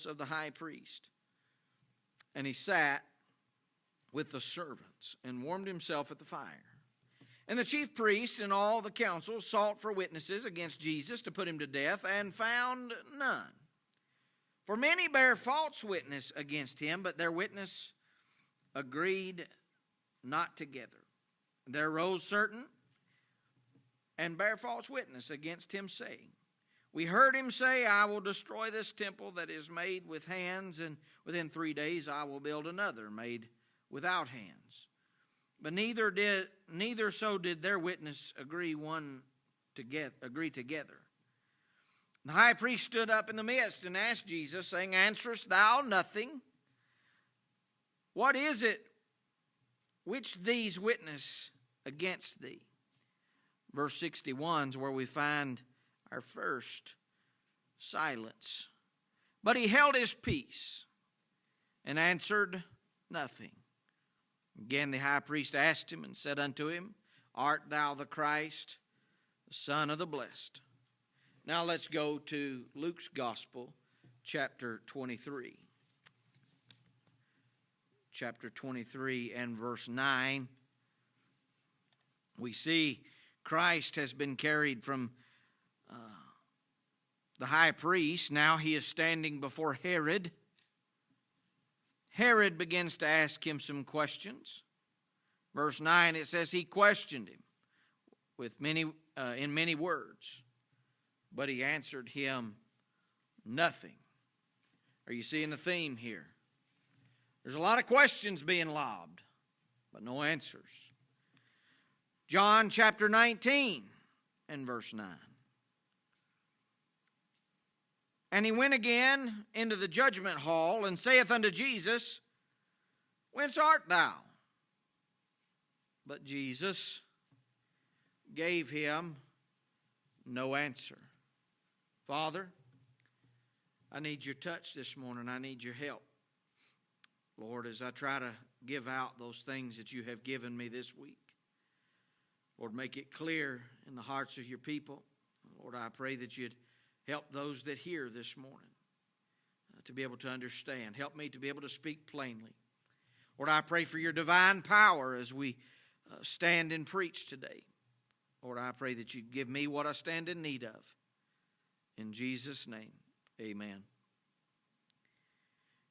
of the high priest. And he sat with the servants and warmed himself at the fire. And the chief priests and all the council sought for witnesses against Jesus to put him to death, and found none. For many bare false witness against him, but their witness agreed not together. There rose certain and bare false witness against him, saying, We heard him say, I will destroy this temple that is made with hands, and within 3 days I will build another made without hands. But neither so did their witness agree together. The high priest stood up in the midst and asked Jesus, saying, Answerest thou nothing? What is it which these witness against thee? Verse 61 is where we find our first silence. But he held his peace and answered nothing. Again the high priest asked him and said unto him, Art thou the Christ, the Son of the Blessed? Now let's go to Luke's Gospel, chapter 23. Chapter 23 and verse 9. We see Christ has been carried from the high priest. Now he is standing before Herod. Herod begins to ask him some questions. Verse 9, it says, he questioned him in many words, but he answered him nothing. Are you seeing the theme here? There's a lot of questions being lobbed, but no answers. John chapter 19 and verse 9. And he went again into the judgment hall, and saith unto Jesus, Whence art thou? But Jesus gave him no answer. Father, I need your touch this morning. I need your help. Lord, as I try to give out those things that you have given me this week, Lord, make it clear in the hearts of your people. Lord, I pray that you'd help those that hear this morning to be able to understand. Help me to be able to speak plainly. Lord, I pray for your divine power as we stand and preach today. Lord, I pray that you give me what I stand in need of. In Jesus' name, amen.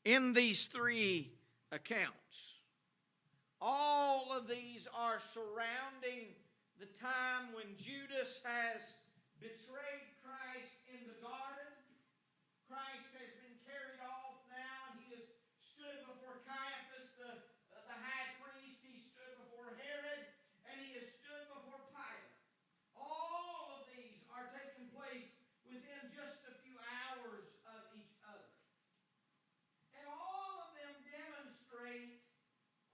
In these three accounts, all of these are surrounding the time when Judas has betrayed Christ in the garden. Christ has been carried off now, and he has stood before Caiaphas, the high priest. He stood before Herod, and he has stood before Pilate. All of these are taking place within just a few hours of each other. And all of them demonstrate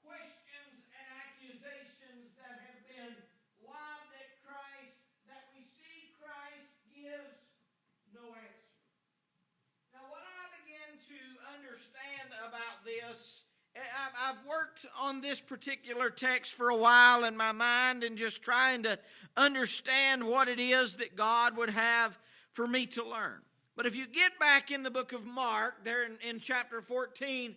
questions and accusations that have been lobbed at Christ, that we see Christ gives no answer. Now, what I begin to understand about this, I've worked on this particular text for a while in my mind and just trying to understand what it is that God would have for me to learn. But if you get back in the book of Mark, there in chapter 14,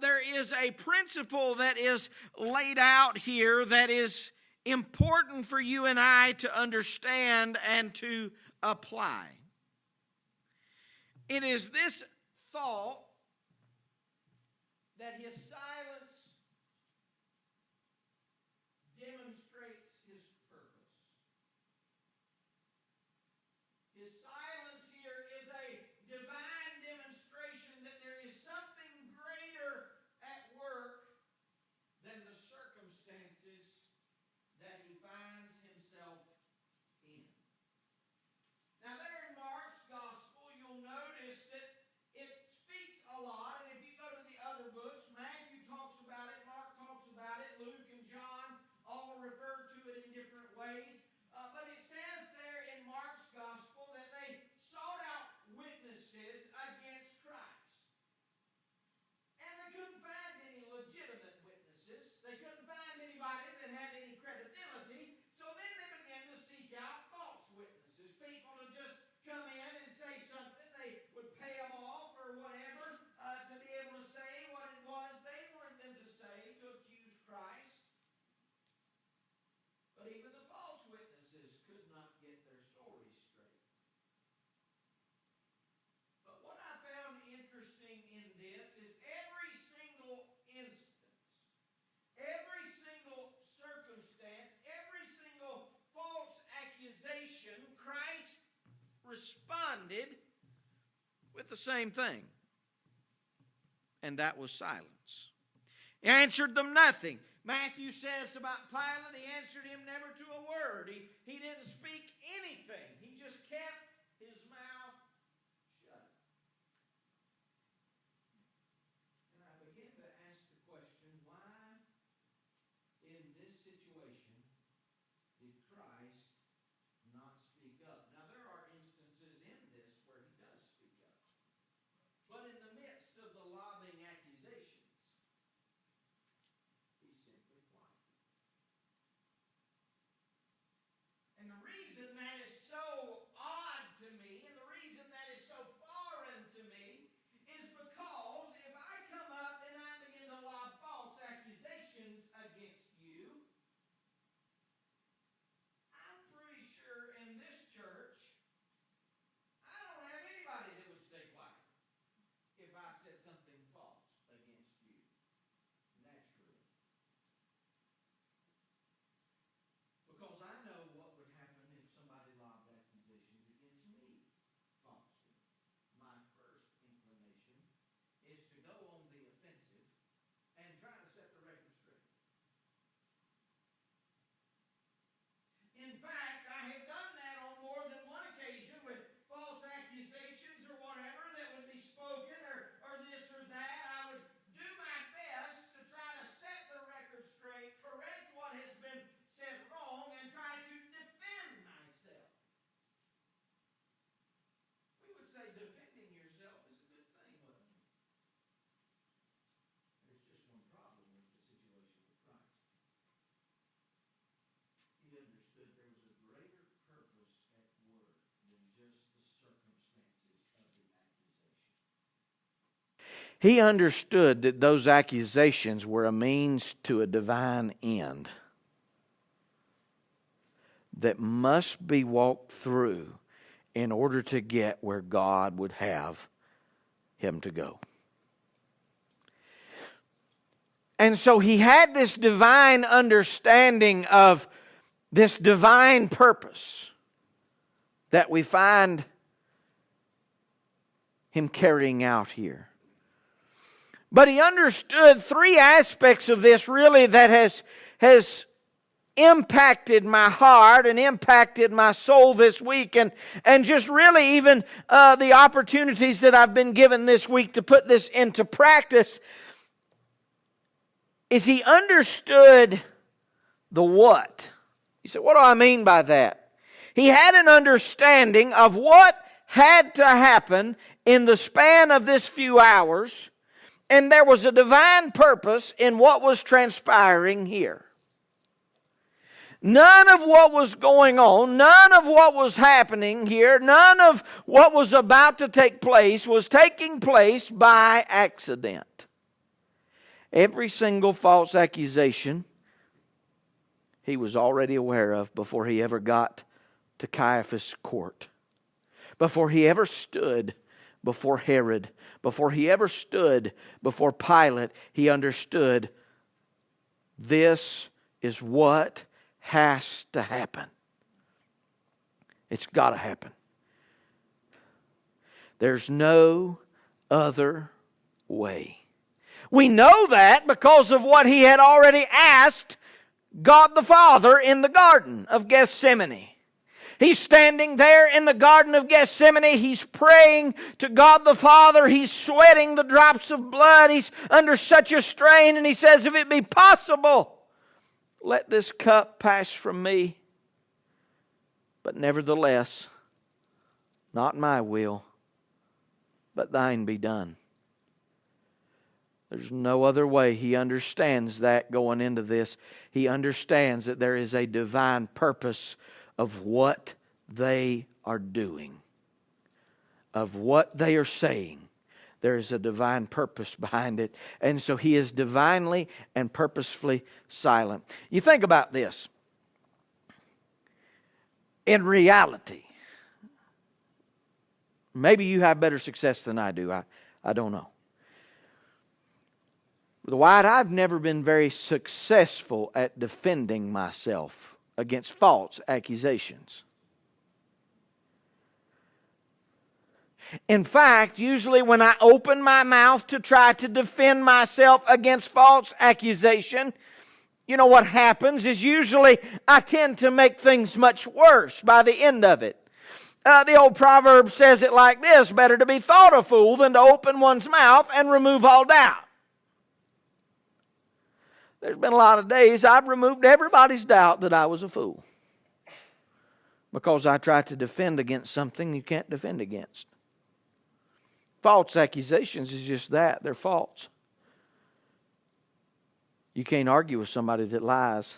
there is a principle that is laid out here that is important for you and I to understand and to apply. It is this thought that his silence demonstrates his purpose. His silence here is a divine demonstration that there is something greater at work than the circumstances that he finds himself in. Now there in Mark's gospel, you'll notice that it speaks a lot, and if you go to the other books, Matthew talks about it, Mark talks about it, Luke and John all refer accusation, Christ responded with the same thing. And that was silence. He answered them nothing. Matthew says about Pilate, he answered him never to a word. He didn't speak anything. He just kept his mouth shut. And I begin to ask the question, why in this situation did Christ not speak up? Now there are instances in this where he does speak up. But in the midst of the lobbing accusations, he's simply quiet. And the reason that is so odd to me, and the reason that is so foreign to me, is because if I come up and I begin to lob false accusations against you, I'm pretty sure in this church, I don't have anybody that would stay quiet if I said something false against you, naturally. Because I know what would happen if somebody lobbed accusations against me falsely. My first inclination is to go on the offensive and try to set the record straight. In fact, I have done that on more than one occasion with false accusations or whatever that would be spoken or this or that. I would do my best to try to set the record straight, correct what has been said wrong, and try to defend myself. We would say defending yourself is a good thing, wouldn't it? There's just one problem with the situation with Christ. He understood there was a greater purpose at work than just the circumstances of the accusation. He understood that those accusations were a means to a divine end that must be walked through in order to get where God would have him to go. And so he had this divine understanding of this divine purpose that we find him carrying out here. But he understood three aspects of this really that has impacted my heart and impacted my soul this week, and just really even the opportunities that I've been given this week to put this into practice, is he understood the what. You say, what do I mean by that? He had an understanding of what had to happen in the span of this few hours, and there was a divine purpose in what was transpiring here. None of what was going on, none of what was happening here, none of what was about to take place was taking place by accident. Every single false accusation he was already aware of before he ever got to Caiaphas' court. Before he ever stood before Herod. Before he ever stood before Pilate, he understood this is what has to happen. It's got to happen. There's no other way. We know that because of what he had already asked God the Father in the Garden of Gethsemane. He's standing there in the Garden of Gethsemane. He's praying to God the Father. He's sweating the drops of blood. He's under such a strain. And he says, if it be possible, let this cup pass from me. But nevertheless, not my will, but thine be done. There's no other way. He understands that going into this. He understands that there is a divine purpose of what they are doing, of what they are saying. There is a divine purpose behind it. And so he is divinely and purposefully silent. You think about this. In reality, maybe you have better success than I do. I don't know. But Wyatt, I've never been very successful at defending myself against false accusations. In fact, usually when I open my mouth to try to defend myself against false accusation, you know what happens is usually I tend to make things much worse by the end of it. The old proverb says it like this: better to be thought a fool than to open one's mouth and remove all doubt. There's been a lot of days I've removed everybody's doubt that I was a fool, because I tried to defend against something you can't defend against. False accusations is just that. They're false. You can't argue with somebody that lies.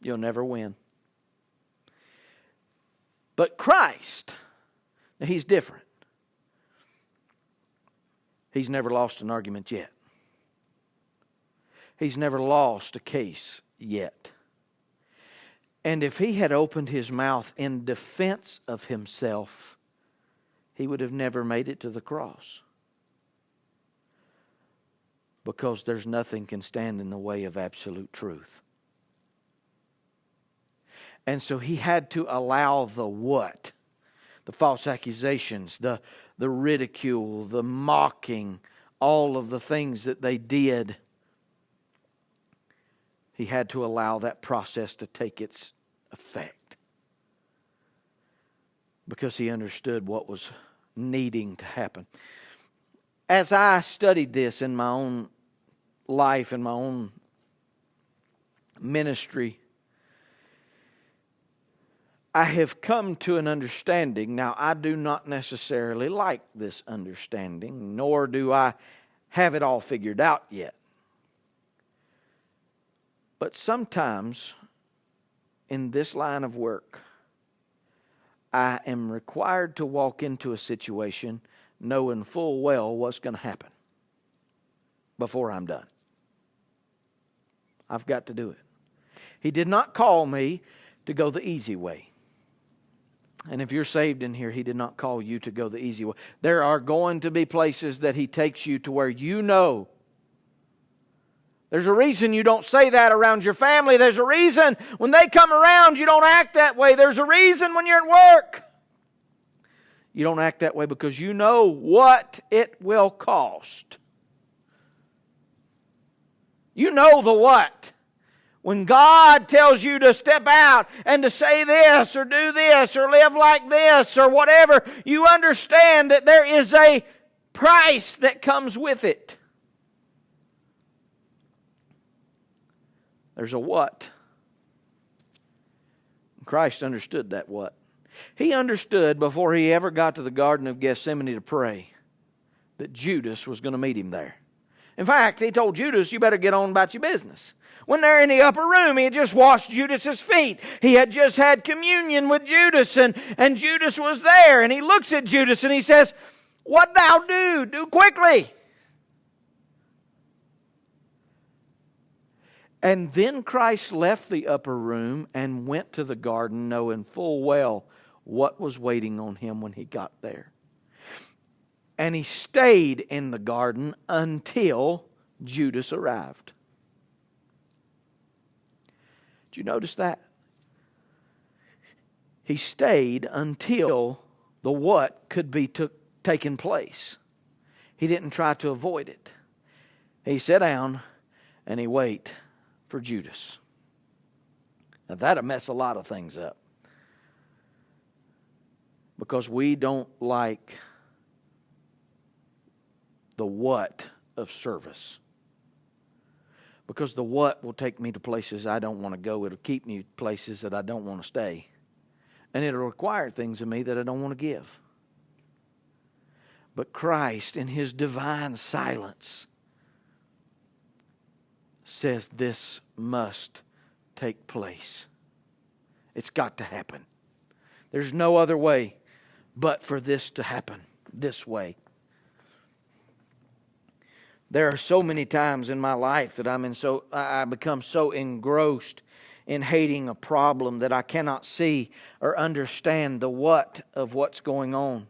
You'll never win. But Christ, now He's different. He's never lost an argument yet. He's never lost a case yet. And if He had opened His mouth in defense of Himself, He would have never made it to the cross. Because there's nothing can stand in the way of absolute truth. And so He had to allow the what? The false accusations, the ridicule, the mocking, all of the things that they did. He had to allow that process to take its effect. Because He understood what was needing to happen. As I studied this in my own life, in my own ministry, I have come to an understanding. Now, I do not necessarily like this understanding, nor do I have it all figured out yet. But sometimes in this line of work, I am required to walk into a situation knowing full well what's going to happen before I'm done. I've got to do it. He did not call me to go the easy way. And if you're saved in here, He did not call you to go the easy way. There are going to be places that He takes you to where you know. There's a reason you don't say that around your family. There's a reason when they come around you don't act that way. There's a reason when you're at work you don't act that way, because you know what it will cost. You know the what. When God tells you to step out and to say this or do this or live like this or whatever, you understand that there is a price that comes with it. There's a what. Christ understood that what. He understood before He ever got to the Garden of Gethsemane to pray that Judas was going to meet Him there. In fact, He told Judas, you better get on about your business. When they're in the upper room, He had just washed Judas's feet. He had just had communion with Judas, and Judas was there. And He looks at Judas and He says, what thou do, do quickly. And then Christ left the upper room and went to the garden, knowing full well what was waiting on Him when He got there. And He stayed in the garden until Judas arrived. Did you notice that? He stayed until the what could be taken place. He didn't try to avoid it. He sat down and He waited for Judas. Now that'll mess a lot of things up. Because we don't like the what of service. Because the what will take me to places I don't want to go. It'll keep me places that I don't want to stay. And it'll require things of me that I don't want to give. But Christ, in His divine silence, says this must take place. It's got to happen. There's no other way but for this to happen this way. There are so many times in my life that I become so engrossed in hating a problem that I cannot see or understand the what of what's going on.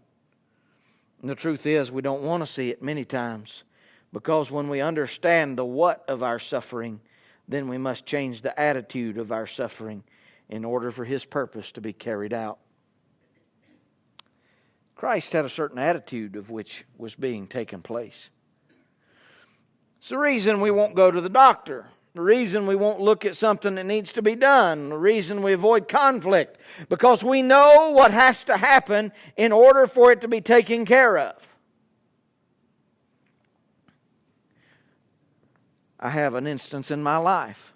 And the truth is, we don't want to see it many times, because when we understand the what of our suffering, then we must change the attitude of our suffering in order for His purpose to be carried out. Christ had a certain attitude of which was being taken place. It's the reason we won't go to the doctor. The reason we won't look at something that needs to be done. The reason we avoid conflict. Because we know what has to happen in order for it to be taken care of. I have an instance in my life.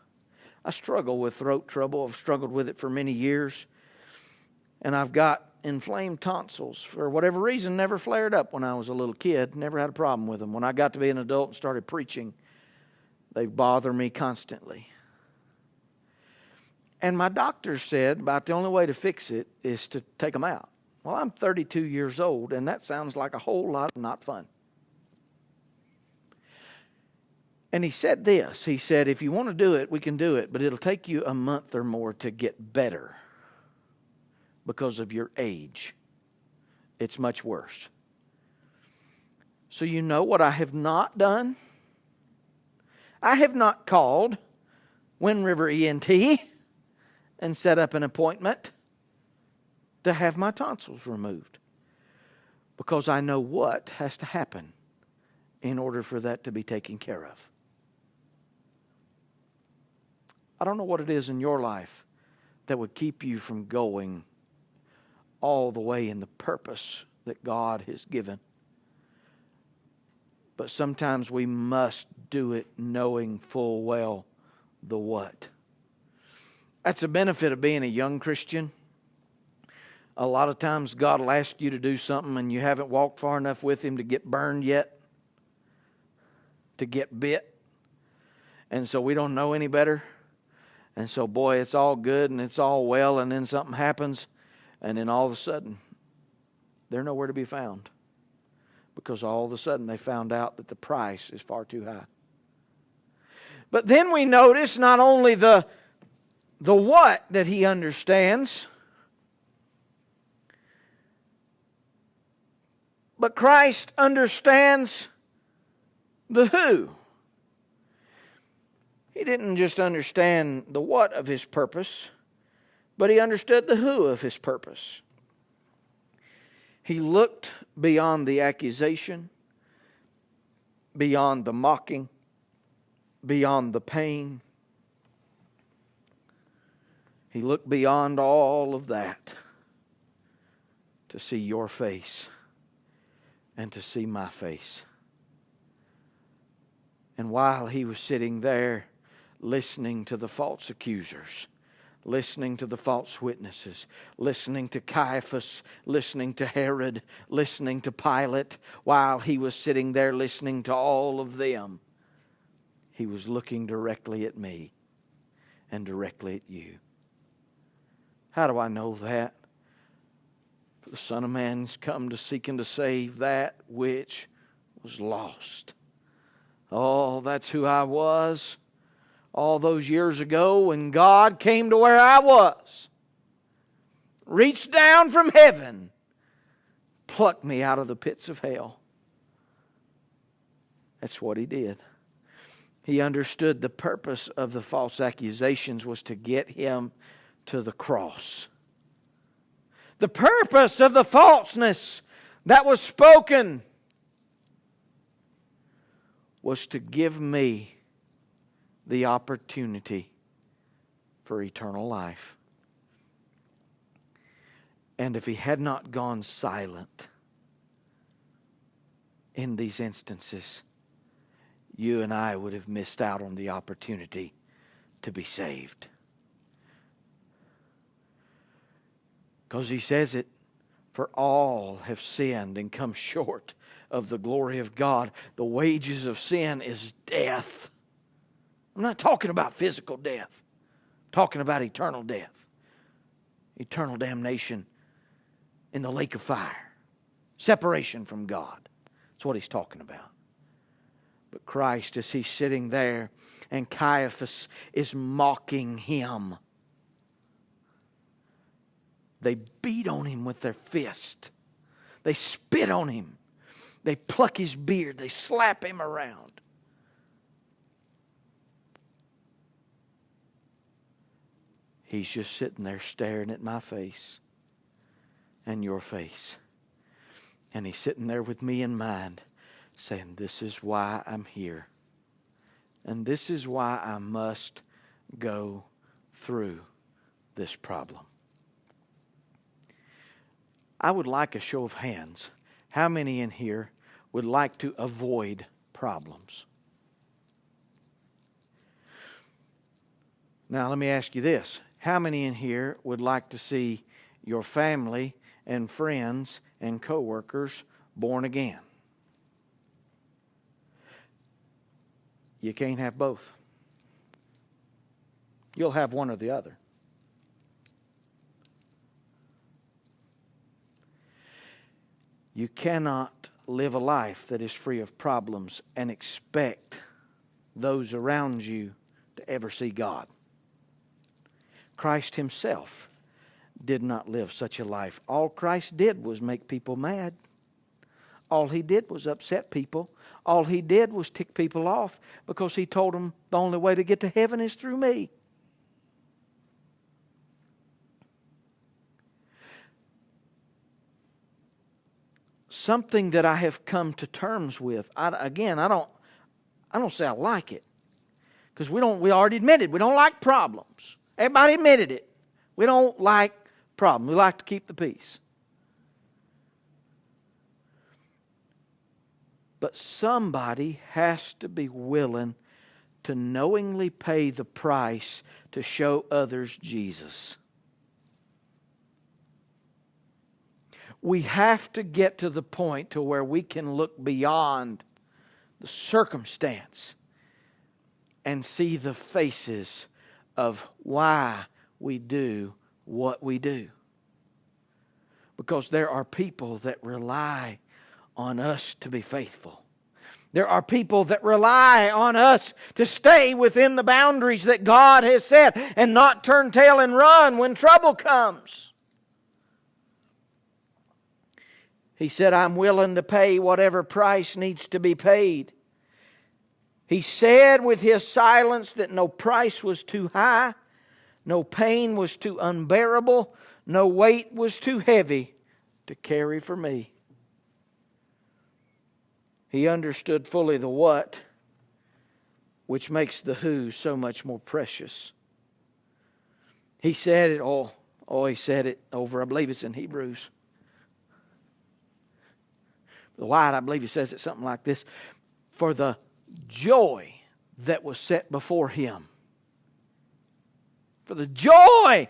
I struggle with throat trouble. I've struggled with it for many years. And I've got inflamed tonsils. For whatever reason, never flared up when I was a little kid. Never had a problem with them. When I got to be an adult and started preaching, they bother me constantly. And my doctor said about the only way to fix it is to take them out. Well, I'm 32 years old, and that sounds like a whole lot of not fun. And he said this. He said, if you want to do it, we can do it, but it'll take you a month or more to get better. Because of your age. It's much worse. So you know what I have not done? I have not called Wind River ENT and set up an appointment to have my tonsils removed. Because I know what has to happen in order for that to be taken care of. I don't know what it is in your life that would keep you from going all the way in the purpose that God has given. But sometimes we must do it knowing full well the what. That's a benefit of being a young Christian. A lot of times God will ask you to do something and you haven't walked far enough with Him to get burned yet, to get bit. And so we don't know any better. And so, boy, it's all good and it's all well, and then something happens. And then all of a sudden, they're nowhere to be found. Because all of a sudden they found out that the price is far too high. But then we notice not only the what that He understands, but Christ understands the who. He didn't just understand the what of His purpose, but He understood the who of His purpose. He looked beyond the accusation, beyond the mocking, beyond the pain. He looked beyond all of that to see your face and to see my face. And while He was sitting there listening to the false accusers, listening to the false witnesses, listening to Caiaphas, listening to Herod, listening to Pilate, while He was sitting there listening to all of them, He was looking directly at me and directly at you. How do I know that? For the Son of Man's come to seek and to save that which was lost. Oh, that's who I was all those years ago when God came to where I was, reached down from heaven, plucked me out of the pits of hell. That's what He did. He understood the purpose of the false accusations was to get him to the cross. The purpose of the falseness that was spoken was to give me the opportunity for eternal life. And if He had not gone silent in these instances, you and I would have missed out on the opportunity to be saved. Because He says it, for all have sinned and come short of the glory of God. The wages of sin is death. I'm not talking about physical death. I'm talking about eternal death. Eternal damnation in the lake of fire. Separation from God. That's what He's talking about. But Christ, as He's sitting there and Caiaphas is mocking Him, they beat on Him with their fist. They spit on Him. They pluck His beard. They slap Him around. He's just sitting there staring at my face and your face. And He's sitting there with me in mind, saying, this is why I'm here. And this is why I must go through this problem. I would like a show of hands. How many in here would like to avoid problems? Now let me ask you this. How many in here would like to see your family and friends and co-workers born again? You can't have both. You'll have one or the other. You cannot live a life that is free of problems and expect those around you to ever see God. Christ Himself did not live such a life. All Christ did was make people mad. All He did was upset people. All He did was tick people off because He told them the only way to get to heaven is through me. Something that I have come to terms with. I don't say I like it, because we already admitted we don't like problems. Everybody admitted it. We don't like problems. We like to keep the peace. But somebody has to be willing to knowingly pay the price to show others Jesus. We have to get to the point to where we can look beyond the circumstance and see the faces of why we do what we do. Because there are people that rely on us to be faithful. There are people that rely on us to stay within the boundaries that God has set and not turn tail and run when trouble comes. He said, I'm willing to pay whatever price needs to be paid. He said with His silence that no price was too high, no pain was too unbearable, no weight was too heavy to carry for me. He understood fully the what, which makes the who so much more precious. He said it he said it over, I believe it's in Hebrews. The White, I believe he says it something like this. For the joy that was set before Him. For the joy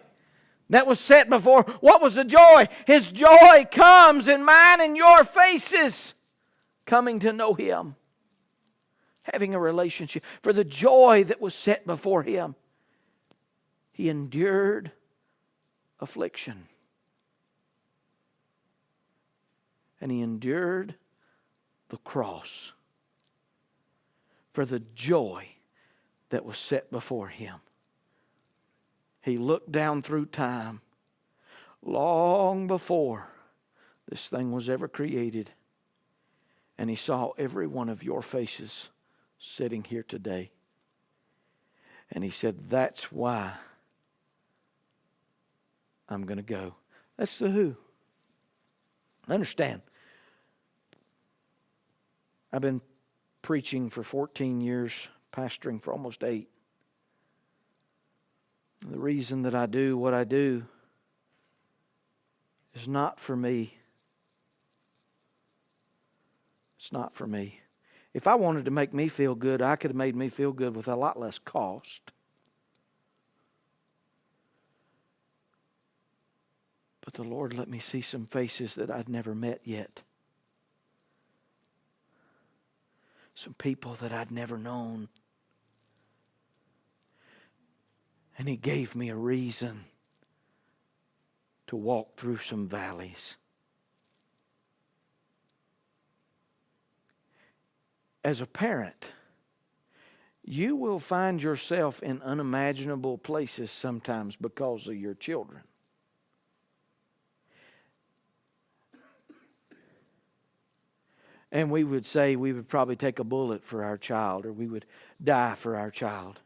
that was set before. What was the joy? His joy comes in mine and your faces. Coming to know Him. Having a relationship. For the joy that was set before Him. He endured affliction. And He endured the cross for the joy that was set before Him. He looked down through time long before this thing was ever created. And He saw every one of your faces sitting here today. And He said, that's why I'm going to go. That's the who. Understand. I've been preaching for 14 years, pastoring for almost 8. The reason that I do what I do is not for me. It's not for me. If I wanted to make me feel good, I could have made me feel good with a lot less cost. But the Lord let me see some faces that I'd never met yet. Some people that I'd never known. And He gave me a reason to walk through some valleys. As a parent, you will find yourself in unimaginable places sometimes because of your children. And we would say we would probably take a bullet for our child, or we would die for our child.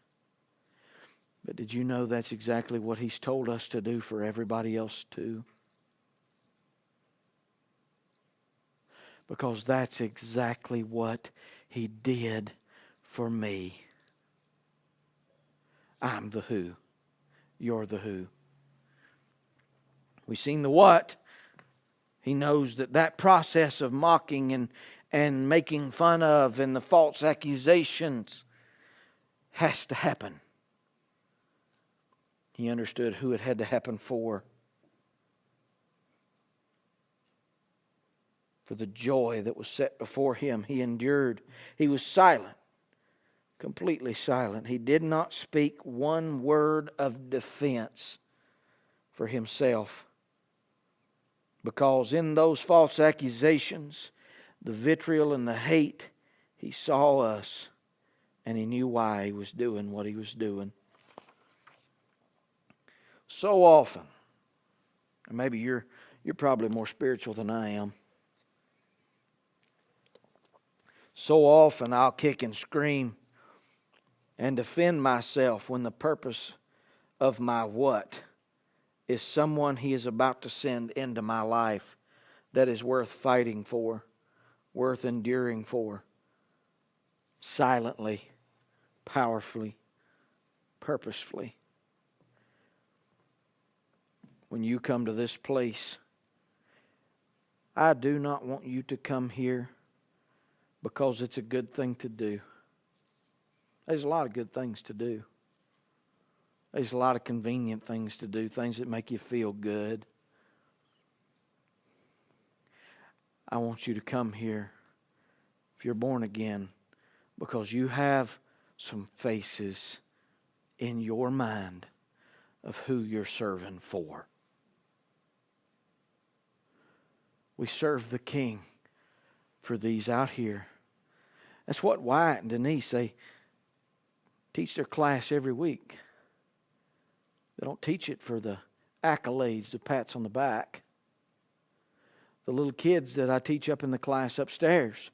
But did you know that's exactly what He's told us to do for everybody else too? Because that's exactly what He did for me. I'm the who. You're the who. We've seen the what. He knows that process of mocking and making fun of and the false accusations has to happen. He understood who it had to happen for. For the joy that was set before Him, He endured. He was silent, completely silent. He did not speak one word of defense for Himself. Because in those false accusations, the vitriol and the hate, He saw us and He knew why He was doing what He was doing. So often, and maybe you're probably more spiritual than I am. So often I'll kick and scream and defend myself when the purpose of my what is someone He is about to send into my life that is worth fighting for, worth enduring for, silently, powerfully, purposefully. When you come to this place, I do not want you to come here because it's a good thing to do. There's a lot of good things to do. There's a lot of convenient things to do, things that make you feel good. I want you to come here, if you're born again, because you have some faces in your mind of who you're serving for. We serve the King for these out here. That's what Wyatt and Denise, they teach their class every week. They don't teach it for the accolades, the pats on the back. The little kids that I teach up in the class upstairs,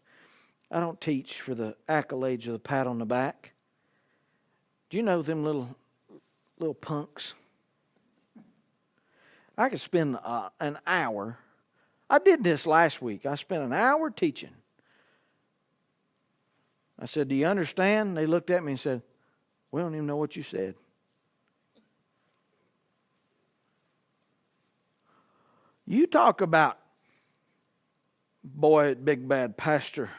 I don't teach for the accolades or the pat on the back. Do you know them little punks? I could spend an hour. I did this last week. I spent an hour teaching. I said, do you understand? They looked at me and said, we don't even know what you said. You talk about, boy, big bad pastor,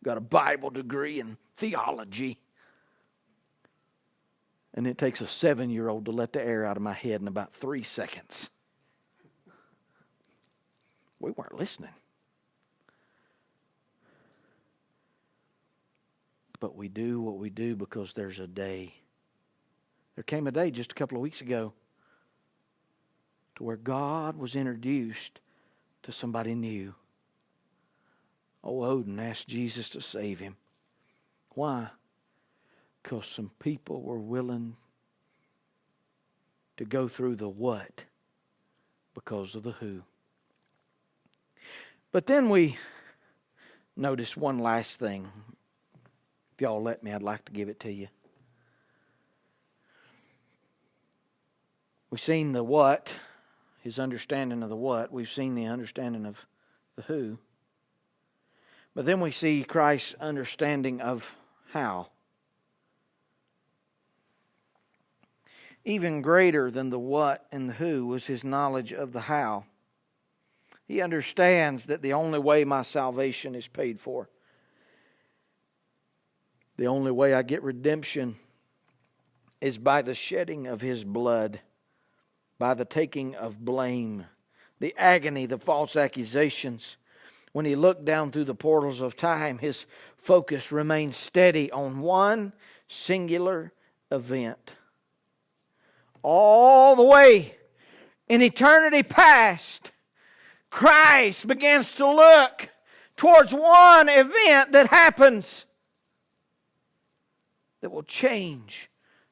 got a Bible degree in theology. And it takes a 7-year-old to let the air out of my head in about 3 seconds. We weren't listening. But we do what we do because there's a day. There came a day just a couple of weeks ago to where God was introduced to somebody new. Old Odin asked Jesus to save him. Why? Because some people were willing to go through the what because of the who. But then we notice one last thing. If y'all let me, I'd like to give it to you. We've seen the what, his understanding of the what. We've seen the understanding of the who. But then we see Christ's understanding of how. Even greater than the what and the who was his knowledge of the how. He understands that the only way my salvation is paid for, the only way I get redemption, is by the shedding of His blood, by the taking of blame, the agony, the false accusations. When He looked down through the portals of time, His focus remained steady on one singular event. All the way in eternity past, Christ begins to look towards one event that happens that will change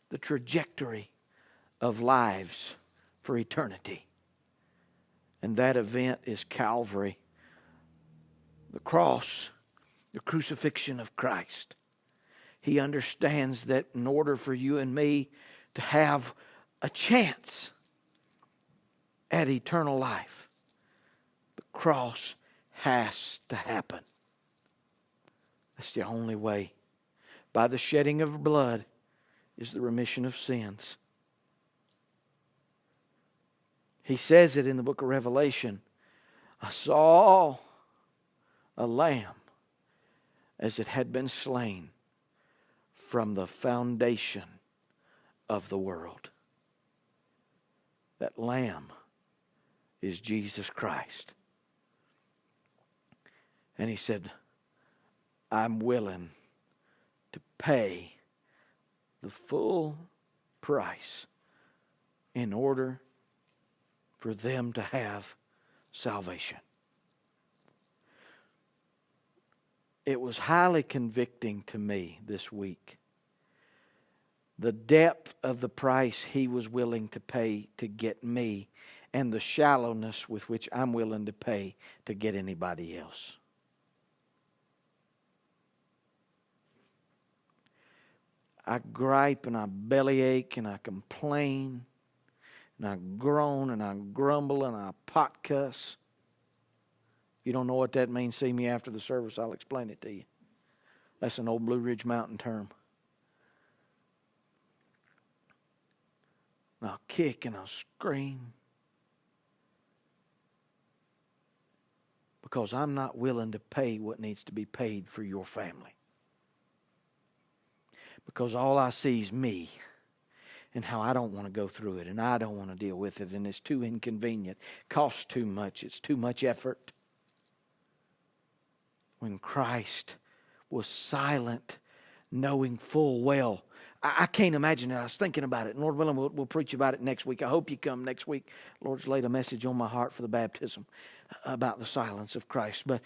the trajectory of lives for eternity. And that event is Calvary, the cross, the crucifixion of Christ. He understands that in order for you and me to have a chance at eternal life, the cross has to happen. That's the only way. By the shedding of blood is the remission of sins. He says it in the book of Revelation. I saw a lamb as it had been slain from the foundation of the world. That lamb is Jesus Christ. And he said, I'm willing to pay the full price in order for them to have salvation. It was highly convicting to me this week. The depth of the price He was willing to pay to get me, and the shallowness with which I'm willing to pay to get anybody else. I gripe and I bellyache and I complain and I groan and I grumble and I pot cuss. If you don't know what that means, see me after the service. I'll explain it to you. That's an old Blue Ridge Mountain term. And I'll kick and I'll scream because I'm not willing to pay what needs to be paid for your family. Because all I see is me and how I don't want to go through it and I don't want to deal with it and it's too inconvenient, costs too much, it's too much effort. When Christ was silent, knowing full well, I can't imagine it. I was thinking about it. And Lord willing, we'll preach about it next week. I hope you come next week. Lord's laid a message on my heart for the baptism about the silence of Christ. But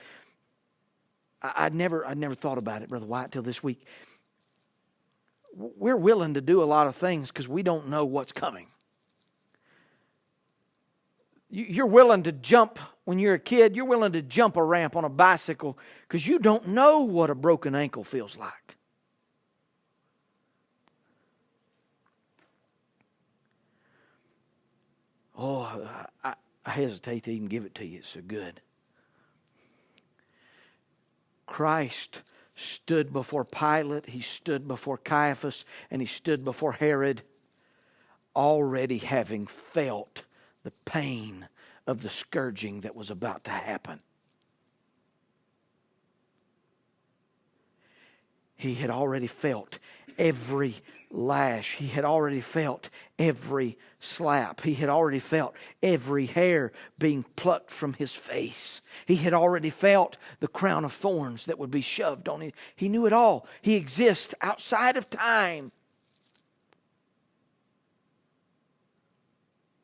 I'd never thought about it, Brother White, till this week. We're willing to do a lot of things because we don't know what's coming. You're willing to jump, when you're a kid, you're willing to jump a ramp on a bicycle because you don't know what a broken ankle feels like. Oh, I hesitate to even give it to you. It's so good. Christ stood before Pilate, He stood before Caiaphas, and He stood before Herod, already having felt the pain of the scourging that was about to happen. He had already felt every lash. He had already felt every slap. He had already felt every hair being plucked from His face. He had already felt the crown of thorns that would be shoved on Him. He knew it all. He exists outside of time.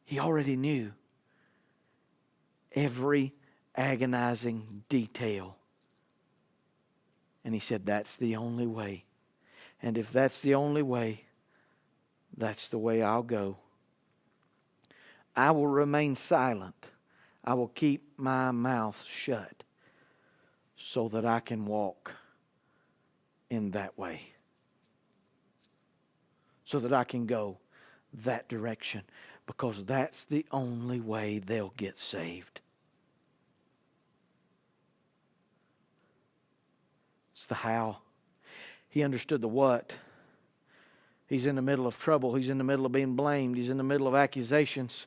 He already knew every agonizing detail. And He said, that's the only way. And if that's the only way, that's the way I'll go. I will remain silent. I will keep my mouth shut so that I can walk in that way. So that I can go that direction. Because that's the only way they'll get saved. It's the how. He understood the what. He's in the middle of trouble. He's in the middle of being blamed. He's in the middle of accusations.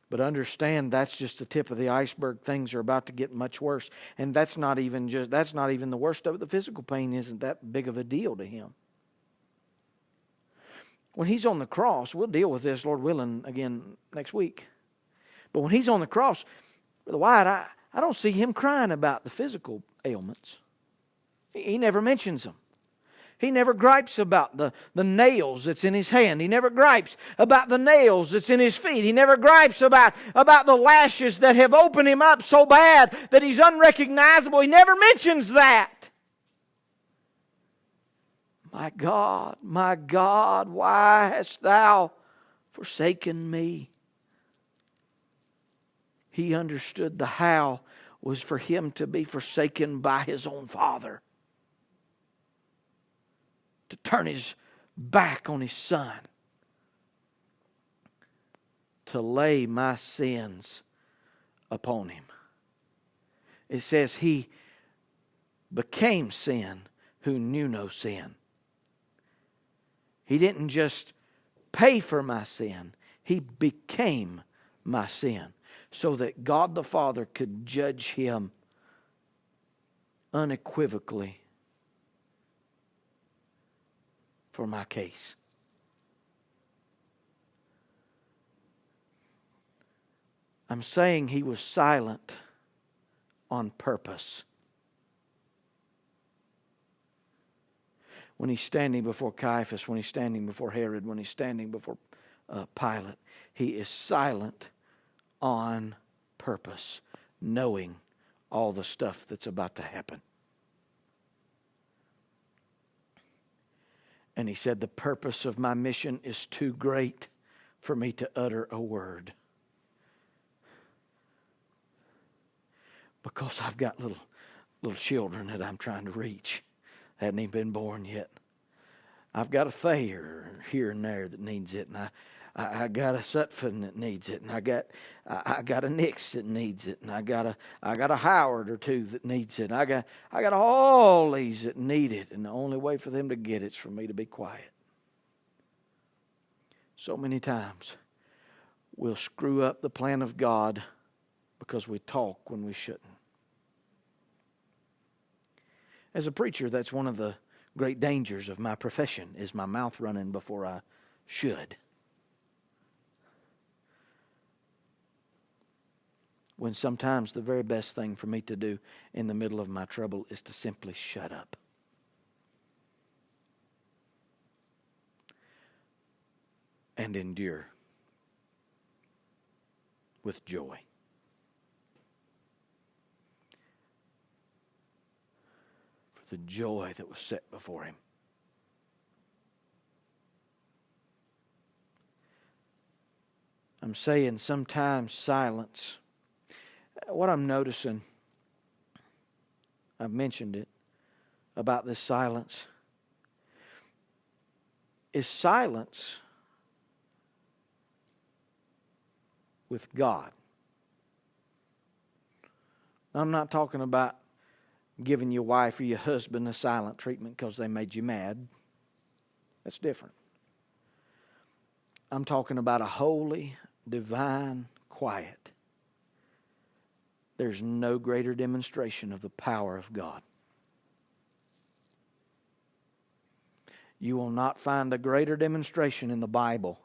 But understand, that's just the tip of the iceberg. Things are about to get much worse. And that's not even the worst of it. The physical pain isn't that big of a deal to Him. When He's on the cross, we'll deal with this, Lord willing, again next week. But when He's on the cross, Brother White, I don't see Him crying about the physical ailments. He never mentions them. He never gripes about the nails that's in His hand. He never gripes about the nails that's in His feet. He never gripes about the lashes that have opened Him up so bad that He's unrecognizable. He never mentions that. My God, why hast Thou forsaken me? He understood the how was for Him to be forsaken by His own Father. To turn His back on His Son. To lay my sins upon Him. It says He became sin who knew no sin. He didn't just pay for my sin. He became my sin so that God the Father could judge Him unequivocally for my case. I'm saying He was silent on purpose. When He's standing before Caiaphas, when He's standing before Herod, when He's standing before Pilate, He is silent on purpose, knowing all the stuff that's about to happen. And He said, the purpose of my mission is too great for me to utter a word. Because I've got little children that I'm trying to reach. Hadn't even been born yet. I've got a Thayer here and there that needs it, and I got a Sutphen that needs it, and I got a Nix that needs it, and I got a Howard or two that needs it. I got all these that need it, and the only way for them to get it is for me to be quiet. So many times we'll screw up the plan of God because we talk when we shouldn't. As a preacher, that's one of the great dangers of my profession, is my mouth running before I should. When sometimes the very best thing for me to do in the middle of my trouble is to simply shut up. And endure with joy. The joy that was set before Him. I'm saying sometimes silence. What I'm noticing, I've mentioned it, about this silence, is silence with God. I'm not talking about giving your wife or your husband a silent treatment because they made you mad. That's different. I'm talking about a holy, divine quiet. There's no greater demonstration of the power of God. You will not find a greater demonstration in the Bible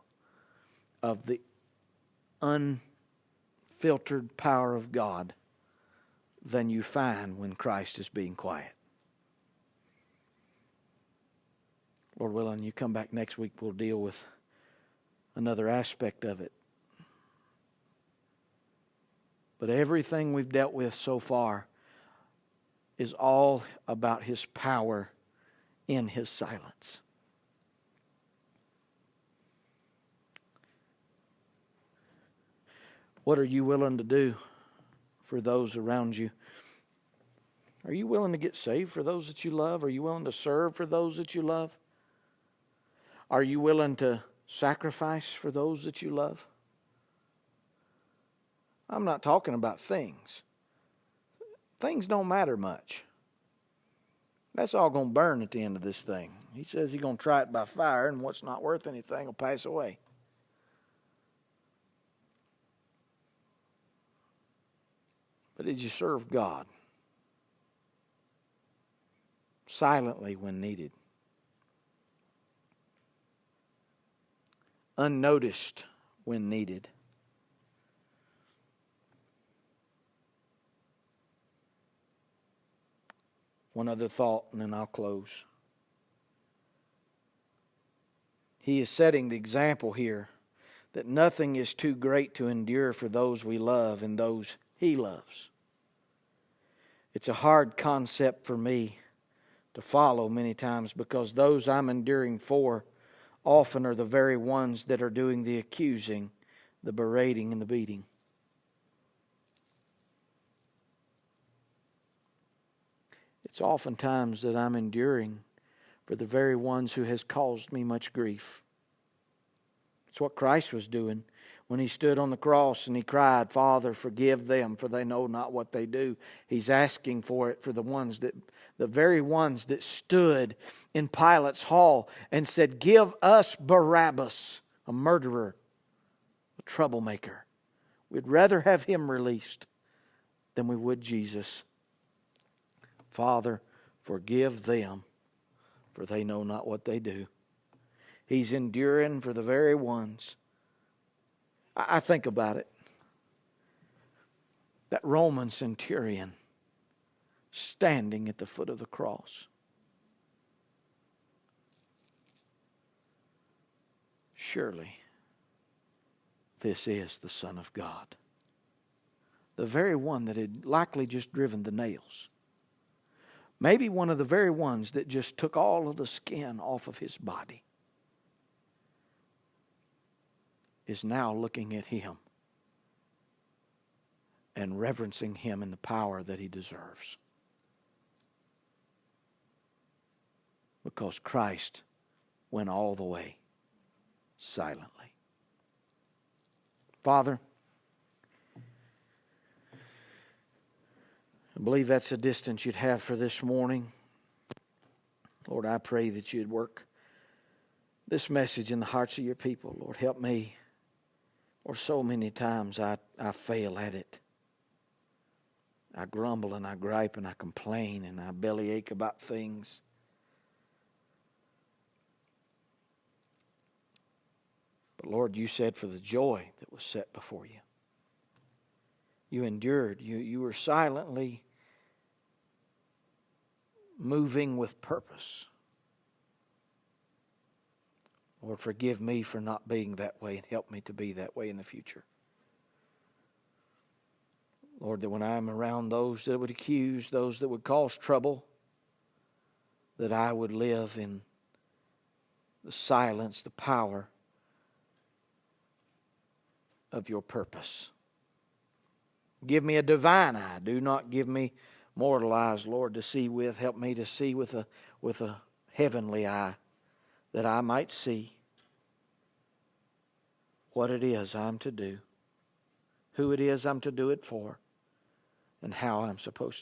of the unfiltered power of God than you find when Christ is being quiet. Lord willing, you come back next week, we'll deal with another aspect of it. But everything we've dealt with so far is all about His power in His silence. What are you willing to do for those around you? Are you willing to get saved for those that you love? Are you willing to serve for those that you love? Are you willing to sacrifice for those that you love? I'm not talking about things. Things don't matter much. That's all going to burn at the end of this thing. He says He's going to try it by fire, and what's not worth anything will pass away. But did you serve God silently when needed? Unnoticed when needed? One other thought and then I'll close. He is setting the example here that nothing is too great to endure for those we love and those He loves. It's a hard concept for me to follow many times because those I'm enduring for often are the very ones that are doing the accusing, the berating, and the beating. It's oftentimes that I'm enduring for the very ones who has caused me much grief. It's what Christ was doing When he stood on the cross and he cried, Father, forgive them, for they know not what they do. He's asking for it for the very ones that stood in Pilate's hall and said, give us Barabbas, a murderer, a troublemaker. We'd rather have him released than we would Jesus. Father, forgive them, for they know not what they do. He's enduring for the very ones. I think about it. That Roman centurion standing at the foot of the cross. Surely, this is the Son of God. The very one that had likely just driven the nails. Maybe one of the very ones that just took all of the skin off of his body is now looking at him and reverencing him in the power that he deserves. Because Christ went all the way silently. Father, I believe that's the distance you'd have for this morning. Lord, I pray that you'd work this message in the hearts of your people. Lord, help me. Or so many times I fail at it. I grumble and I gripe and I complain and I bellyache about things. But Lord, you said for the joy that was set before you. You endured. You were silently moving with purpose. Lord, forgive me for not being that way and help me to be that way in the future. Lord, that when I'm around those that would accuse, those that would cause trouble, that I would live in the silence, the power of your purpose. Give me a divine eye. Do not give me mortal eyes, Lord, to see with. Help me to see with a heavenly eye, that I might see what it is I'm to do, who it is I'm to do it for, and how I'm supposed to